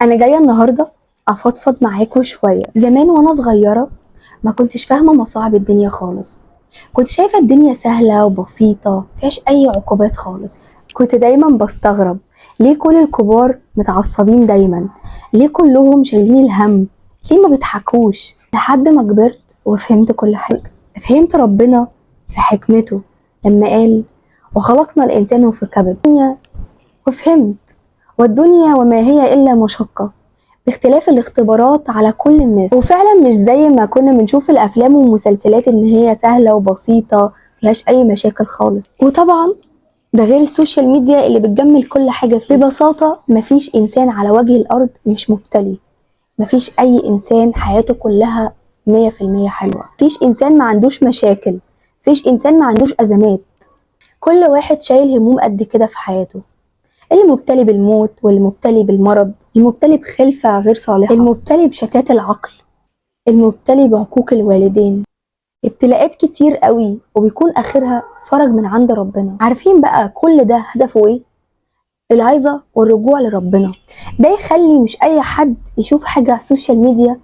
انا جايه النهارده افضفض معاكوا شويه. زمان وانا صغيره ما كنتش فاهمه مصاعب الدنيا خالص. كنت شايفه الدنيا سهله وبسيطه مفيهاش اي عقوبات خالص. كنت دايما بستغرب ليه كل الكبار متعصبين دايما، ليه كلهم شايلين الهم، ليه ما بيضحكوش. لحد ما كبرت وفهمت كل حاجه. فهمت ربنا في حكمته لما قال وخلقنا الانسان في كبد. وفهمت والدنيا وما هي إلا مشقة باختلاف الاختبارات على كل الناس. وفعلا مش زي ما كنا بنشوف الأفلام والمسلسلات إن هي سهلة وبسيطة مفيهاش أي مشاكل خالص. وطبعا ده غير السوشيال ميديا اللي بتجمل كل حاجة فيه. ببساطة مفيش إنسان على وجه الأرض مش مبتلي، مفيش أي إنسان حياته كلها 100% حلوة، مفيش إنسان ما عندوش مشاكل، مفيش إنسان ما عندوش أزمات. كل واحد شايل هموم قد كده في حياته، اللي مبتلي بالموت، واللي مبتلي بالمرض، المبتلي بخلفة غير صالحة، المبتلي بشتات العقل، المبتلي بعقوق الوالدين. ابتلاءات كتير قوي وبيكون آخرها فرج من عند ربنا. عارفين بقى كل ده هدفه ايه؟ العظة والرجوع لربنا. ده يخلي مش أي حد يشوف حاجة على السوشيال ميديا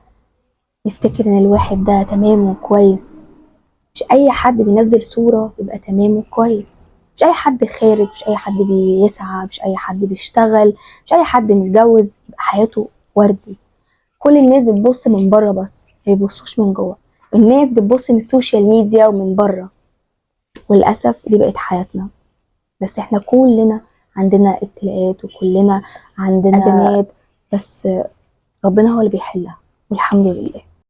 يفتكر إن الواحد ده تمام وكويس. مش أي حد بينزل صورة يبقى تمام وكويس. مش أي حد خارج، مش أي حد بيسعى، مش أي حد بيشتغل، مش أي حد متجوز يبقى حياته وردي. كل الناس بتبص من بره بس ما بيبصوش من جوه. الناس بتبص من السوشيال ميديا ومن بره، وللأسف دي بقت حياتنا. بس احنا كلنا عندنا ابتلاءات وكلنا عندنا أزمات، بس ربنا هو اللي بيحلها والحمد لله.